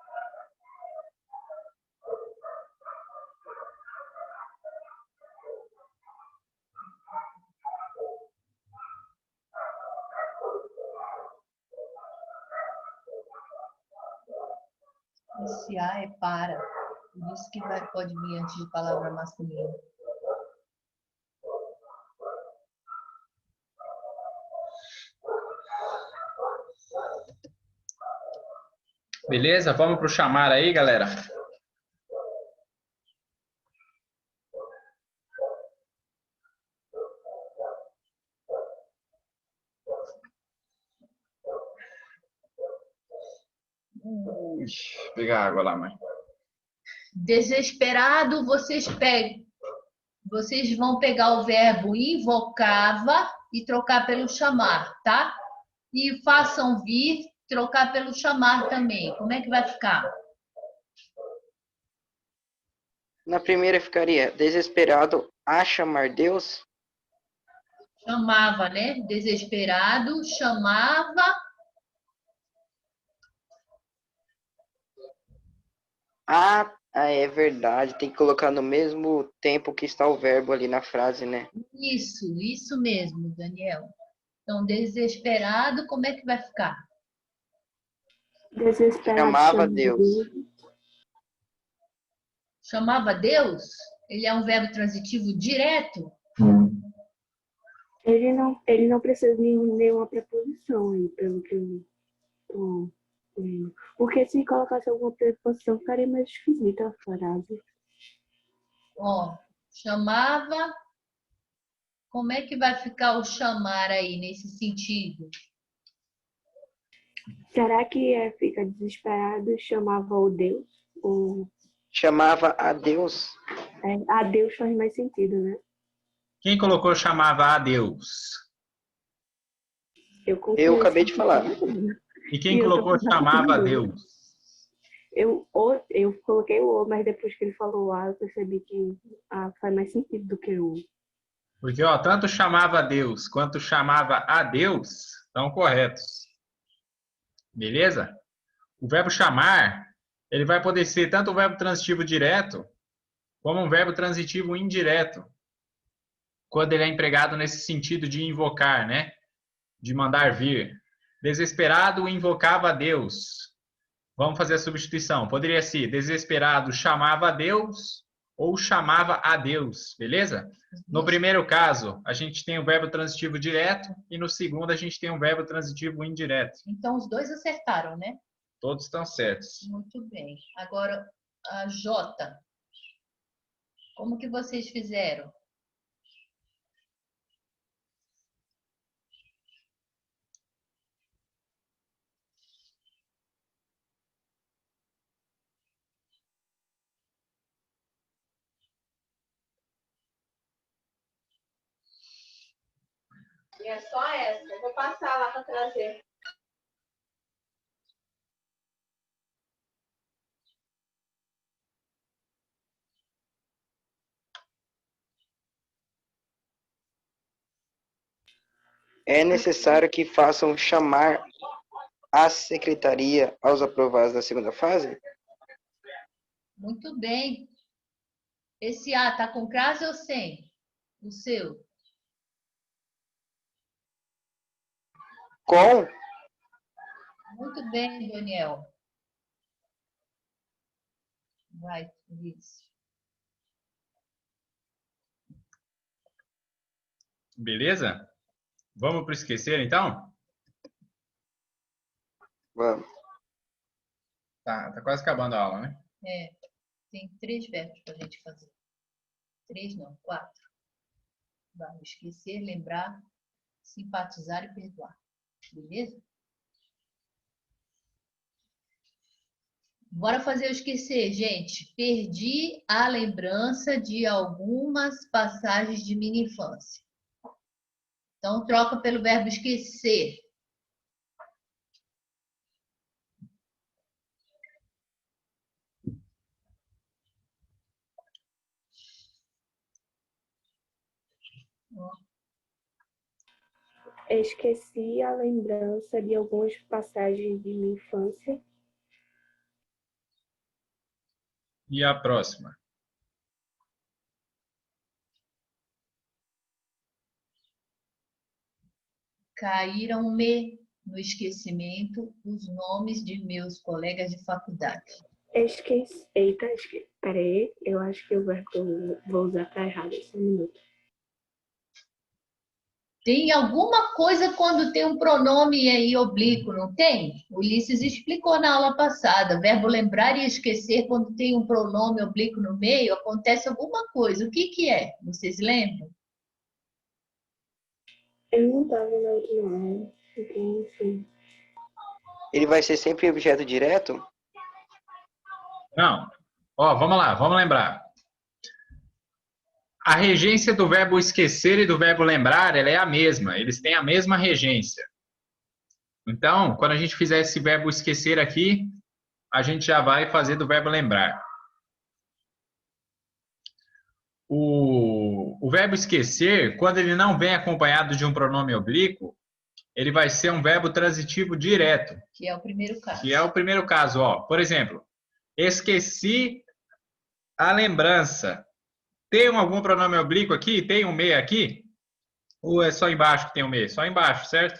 Esse a é para. Por isso que pode vir antes de palavra masculina. Beleza? Vamos para o chamar aí, galera. Ui, pegar água lá, mãe. Desesperado, vocês vão pegar o verbo invocava e trocar pelo chamar, tá? E façam vir, trocar pelo chamar também. Como é que vai ficar? Na primeira ficaria desesperado a chamar Deus. Chamava, né? Desesperado, chamava. Ah, é verdade. Tem que colocar no mesmo tempo que está o verbo ali na frase, né? Isso mesmo, Daniel. Então, desesperado, como é que vai ficar? Desesperado. Chamava Deus. Chamava Deus? Ele é um verbo transitivo direto? Ele não precisa de nenhuma preposição aí, pelo que eu tô lendo. Porque se colocasse alguma preposição, ficaria mais esquisita a frase. Ó, chamava. Como é que vai ficar o chamar aí, nesse sentido? Será que fica desesperado e chamava o Deus? Ou Chamava a Deus. a Deus faz mais sentido, né? Quem colocou chamava a Deus? Eu acabei de falar. E quem colocou chamava a Deus? Eu coloquei o O, mas depois que ele falou o A, eu percebi que faz mais sentido do que o O. Porque, ó, tanto chamava Deus quanto chamava a Deus estão corretos. Beleza? O verbo chamar, ele vai poder ser tanto um verbo transitivo direto, como um verbo transitivo indireto. Quando ele é empregado nesse sentido de invocar, né? De mandar vir. Desesperado invocava a Deus. Vamos fazer a substituição. Poderia ser desesperado chamava a Deus ou chamava a Deus, beleza? No primeiro caso, a gente tem o verbo transitivo direto e no segundo a gente tem o verbo transitivo indireto. Então, os dois acertaram, né? Todos estão certos. Muito bem. Agora, a J. Como que vocês fizeram? E é só essa. Eu vou passar lá para trazer. É necessário que façam chamar a secretaria aos aprovados da segunda fase? Muito bem. Esse A tá com crase ou sem? O seu? Com? Muito bem, Daniel. Vai, isso. Beleza? Vamos para o esquecer, então? Vamos. Tá quase acabando a aula, né? É, tem 3 verbos para a gente fazer. 3 não, 4. Vai, esquecer, lembrar, simpatizar e perdoar. Beleza? Bora fazer o esquecer, gente. Perdi a lembrança de algumas passagens de minha infância. Então, troca pelo verbo esquecer. Esqueci a lembrança de algumas passagens de minha infância. E a próxima? Caíram-me no esquecimento os nomes de meus colegas de faculdade. Esqueci. Eita, esqueci. Peraí, eu acho que o verbo que eu vou usar tá errado. Só um minuto. Tem alguma coisa quando tem um pronome aí oblíquo, não tem? O Ulisses explicou na aula passada. Verbo lembrar e esquecer, quando tem um pronome oblíquo no meio, acontece alguma coisa. O que que é? Vocês lembram? Eu não tava na última aula. Então, enfim. Ele vai ser sempre objeto direto? Não. Ó, vamos lá, vamos lembrar. A regência do verbo esquecer e do verbo lembrar, ela é a mesma. Eles têm a mesma regência. Então, quando a gente fizer esse verbo esquecer aqui, a gente já vai fazer do verbo lembrar. O verbo esquecer, quando ele não vem acompanhado de um pronome oblíquo, ele vai ser um verbo transitivo direto. Que é o primeiro caso. Que é o primeiro caso, ó. Por exemplo, esqueci a lembrança. Tem algum pronome oblíquo aqui? Tem um me aqui? Ou é só embaixo que tem um me? Só embaixo, certo?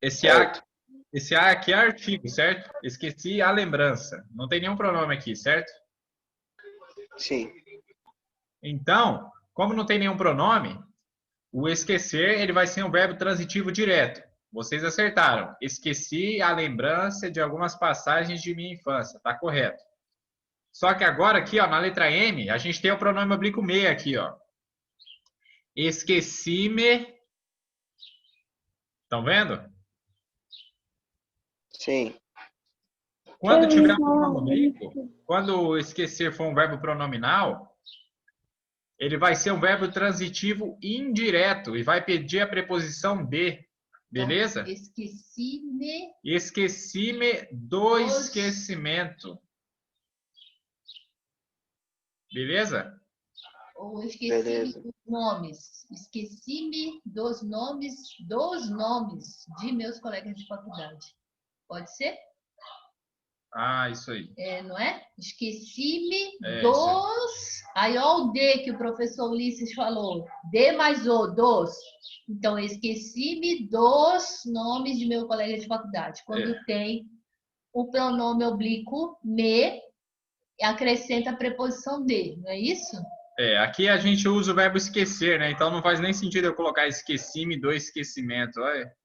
Esse A aqui é artigo, certo? Esqueci a lembrança. Não tem nenhum pronome aqui, certo? Sim. Então, como não tem nenhum pronome, o esquecer ele vai ser um verbo transitivo direto. Vocês acertaram. Esqueci a lembrança de algumas passagens de minha infância. Tá correto. Só que agora aqui, ó, na letra M, a gente tem o pronome oblíquo me aqui, ó. Esqueci-me. Estão vendo? Sim. Quando tiver um pronome oblíquo, quando o esquecer for um verbo pronominal, ele vai ser um verbo transitivo indireto e vai pedir a preposição de. Beleza? Então, esqueci-me. Esqueci-me do esquecimento. Beleza? Ou esqueci Beleza. dos nomes. Esqueci-me dos nomes de meus colegas de faculdade. Pode ser? Ah, isso aí. Não é? Esqueci-me É, dos... Aí, ó o D que o professor Ulisses falou. D mais O, dos. Então, esqueci-me dos nomes de meu colega de faculdade. Quando tem o pronome oblíquo me, acrescenta a preposição de, não é isso? Aqui a gente usa o verbo esquecer, né? Então não faz nem sentido eu colocar esqueci-me do esquecimento. Olha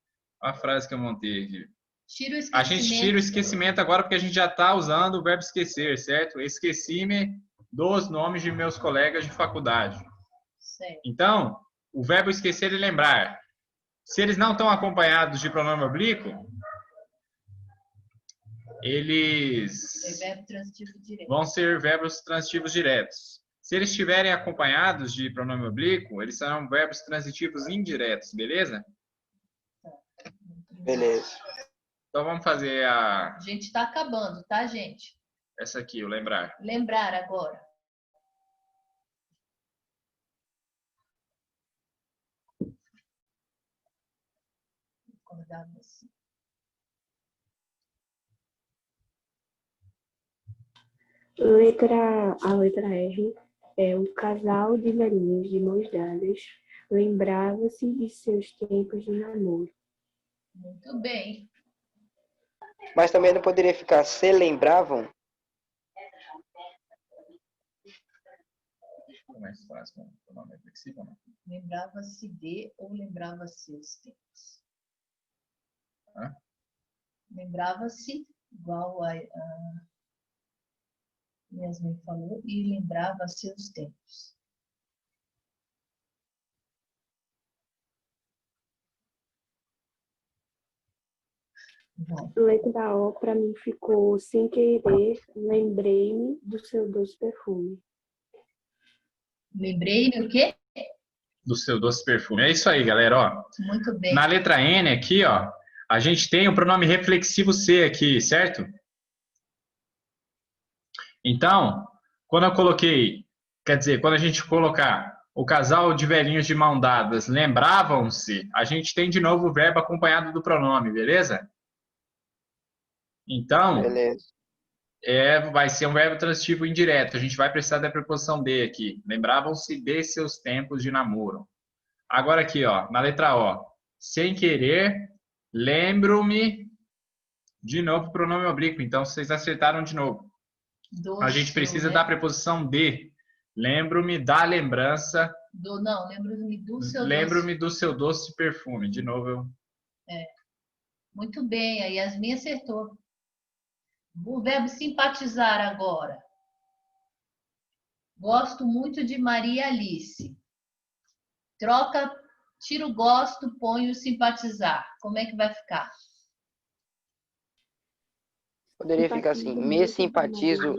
a frase que eu montei aqui. Tira o A gente tira o esquecimento agora porque a gente já está usando o verbo esquecer, certo? Esqueci-me dos nomes de meus colegas de faculdade. Certo. Então, o verbo esquecer e lembrar. Se eles não estão acompanhados de pronome oblíquo, eles vão ser verbos transitivos diretos. Se eles estiverem acompanhados de pronome oblíquo, eles serão verbos transitivos indiretos, beleza? Beleza. Então vamos fazer A gente está acabando, tá, gente? essa aqui, o lembrar. Lembrar agora. Acordar você. A letra R é um casal de velhinhos de mãos dadas. Lembrava-se de seus tempos de namoro. Muito bem. Mas também não poderia ficar se lembravam? Mais fácil, o nome é flexível, não? Lembrava-se de ou lembrava-se os tempos? Lembrava-se, igual a Yasmin falou, e lembrava seus tempos. Vai. Letra O, para mim, ficou sem querer. Lembrei-me do seu doce perfume. Lembrei-me o quê? Do seu doce perfume. É isso aí, galera. Ó. Muito bem. Na letra N aqui, ó, a gente tem o pronome reflexivo C aqui, certo? Então, quando eu coloquei, quer dizer, quando a gente colocar o casal de velhinhos de mão dadas, lembravam-se, a gente tem de novo o verbo acompanhado do pronome, beleza? Então, Beleza. vai ser um verbo transitivo indireto. A gente vai precisar da preposição de aqui. Lembravam-se de seus tempos de namoro. Agora aqui, ó, na letra O. Sem querer, lembro-me de novo pronome oblíquo. Então, vocês acertaram de novo. A gente precisa da preposição de. Lembro-me da lembrança. Não, lembro-me do seu doce. Lembro-me do seu doce perfume. De novo eu... Muito bem, a Yasmin acertou. O verbo simpatizar agora. Gosto muito de Maria Alice. Tira o gosto, põe o simpatizar. Como é que vai ficar? Poderia ficar assim, me simpatizo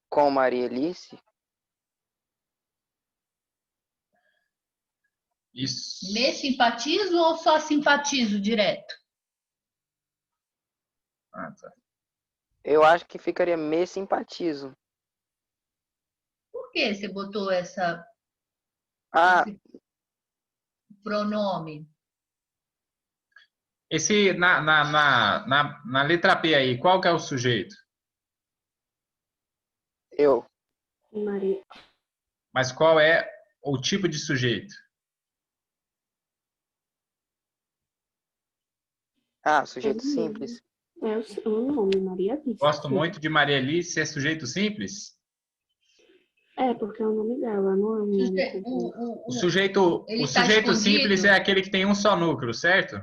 com Maria Alice. Isso. Me simpatizo ou só simpatizo direto? Ah, tá. Eu acho que ficaria me simpatizo. Por que você botou esse pronome? Na letra P aí, qual que é o sujeito? Eu. Maria. Mas qual é o tipo de sujeito? Sujeito simples. É o nome, Maria Alice. Gosto muito de Maria Alice, é sujeito simples? Porque é o nome dela, não é o nome. O sujeito simples é aquele que tem um só núcleo, certo?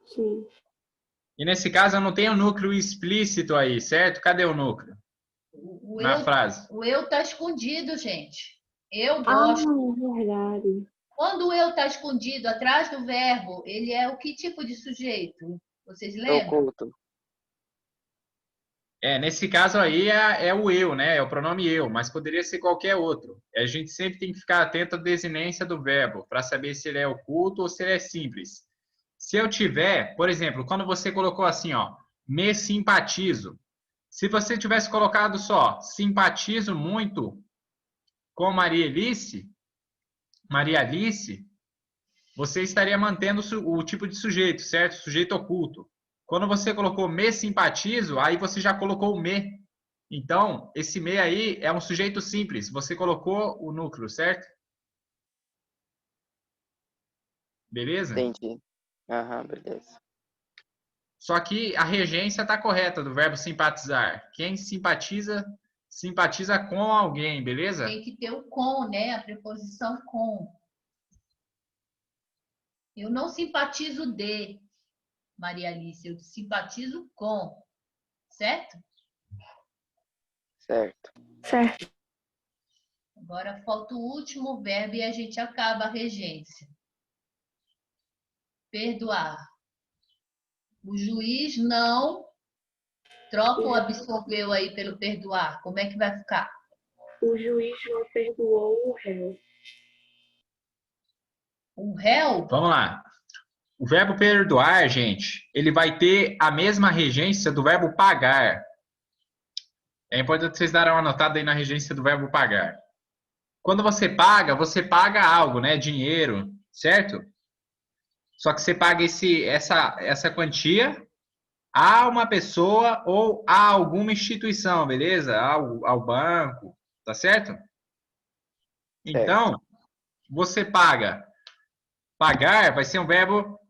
Sim. E nesse caso eu não tenho núcleo explícito aí, certo? Cadê o núcleo? Na frase. O eu tá escondido, gente. Eu gosto. É verdade. Quando o eu está escondido atrás do verbo, ele é o que tipo de sujeito? Vocês lembram? Oculto. Nesse caso aí é o eu, né? É o pronome eu, mas poderia ser qualquer outro. A gente sempre tem que ficar atento à desinência do verbo, para saber se ele é oculto ou se ele é simples. Se eu tiver, por exemplo, quando você colocou assim, ó, me simpatizo. Se você tivesse colocado só simpatizo muito com Maria Alice, você estaria mantendo o tipo de sujeito, certo? Sujeito oculto. Quando você colocou me simpatizo, aí você já colocou o me. Então, esse me aí é um sujeito simples. Você colocou o núcleo, certo? Beleza? Entendi. Aham, beleza. Só que a regência está correta do verbo simpatizar. Quem simpatiza, simpatiza com alguém, beleza? Tem que ter o com, né? A preposição com. Eu não simpatizo de Maria Alice, eu simpatizo com. Certo? Certo. Certo. Agora falta o último verbo e a gente acaba a regência. Perdoar. O juiz não troca ou absorveu aí pelo perdoar. Como é que vai ficar? O juiz não perdoou o réu. O réu? Vamos lá. O verbo perdoar, gente, ele vai ter a mesma regência do verbo pagar. É importante vocês darem uma anotada aí na regência do verbo pagar. Quando você paga algo, né? Dinheiro, certo? Só que você paga essa quantia a uma pessoa ou a alguma instituição, beleza? Ao banco, tá certo? Então, você paga. Pagar vai ser um verbo,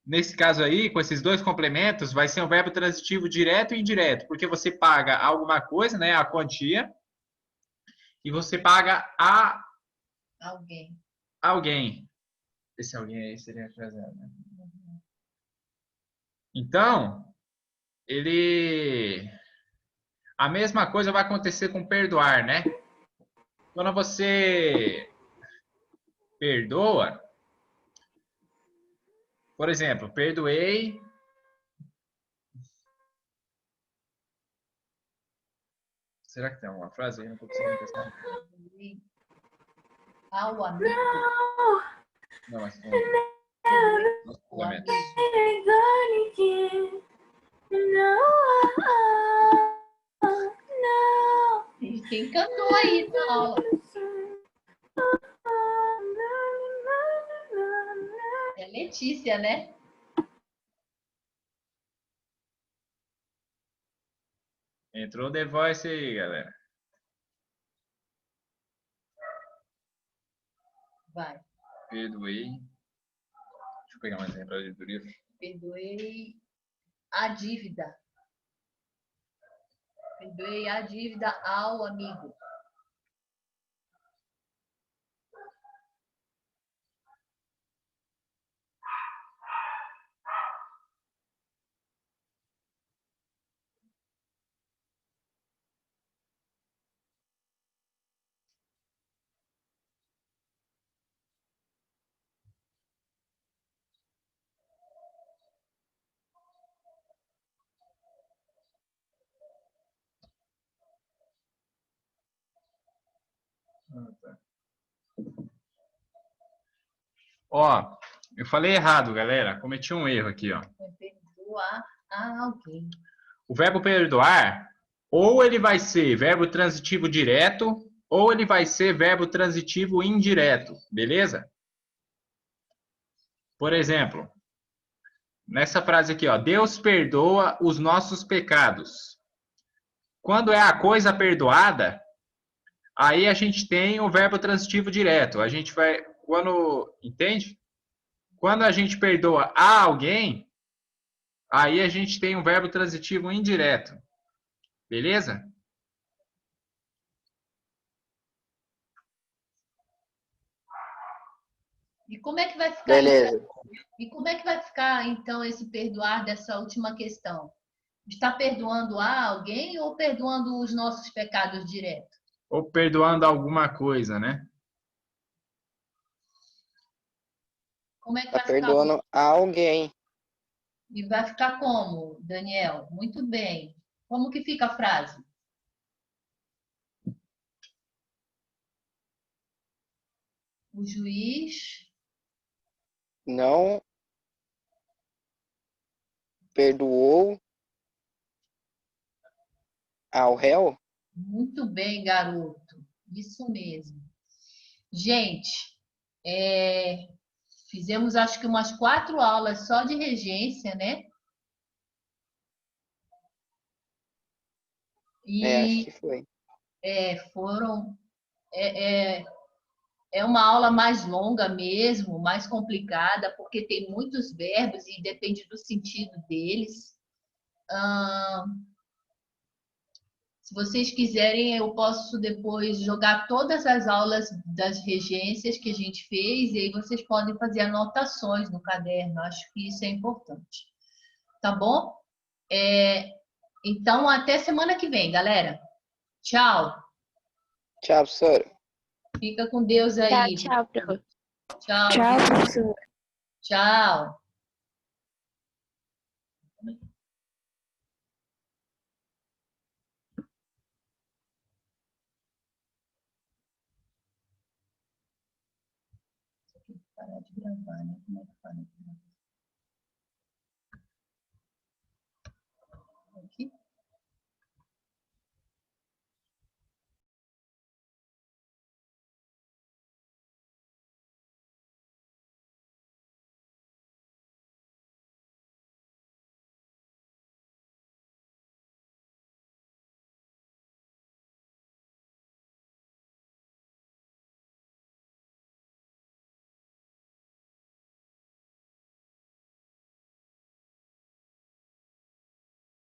nesse caso aí, com esses dois complementos, vai ser um verbo transitivo direto e indireto, porque você paga alguma coisa, né? A quantia, e você paga a alguém. Esse alguém aí seria atrasado, né? Então, a mesma coisa vai acontecer com perdoar, né? Quando você perdoa, por exemplo, perdoei. Será que tem alguma frase aí? Não estou conseguindo pensar. Ao amigo. Não, mas tem O amigo. Quem cantou aí na aula? É a Letícia, né? Entrou o The Voice aí, galera. Vai. Perdoei. Deixa eu pegar mais exemplo para a editoria. Perdoei a dívida. Perdoei a dívida ao amigo. Ó, eu falei errado, galera. Cometi um erro aqui, ó. Perdoar a alguém. O verbo perdoar, ou ele vai ser verbo transitivo direto, ou ele vai ser verbo transitivo indireto, beleza? Por exemplo, nessa frase aqui, ó, Deus perdoa os nossos pecados. Quando é a coisa perdoada, aí a gente tem o verbo transitivo direto. A gente vai, entende? Quando a gente perdoa a alguém, aí a gente tem um verbo transitivo indireto. Beleza? E como é que vai ficar? Beleza. E como é que vai ficar então esse perdoar dessa última questão? Está perdoando a alguém ou perdoando os nossos pecados direto? Ou perdoando alguma coisa, né? Como é que Tá vai ficar? perdoando a alguém. E vai ficar como, Daniel? Muito bem. Como que fica a frase? O juiz Não perdoou Ah, o réu? Muito bem, garoto. Isso mesmo. Gente, é, fizemos acho que umas 4 aulas só de regência, né? Acho E que foi. foram. É, é, é uma aula mais longa mesmo, mais complicada, porque tem muitos verbos e depende do sentido deles. Ah, se vocês quiserem, eu posso depois jogar todas as aulas das regências que a gente fez e aí vocês podem fazer anotações no caderno. Acho que isso é importante. Tá bom? Então, até semana que vem, galera. Tchau. Tchau, professora. Fica com Deus Tchau, aí. tchau, professor. Tchau, Tchau, gente. professor. Tchau. Parar de gravar, né? Como é que para de gravar?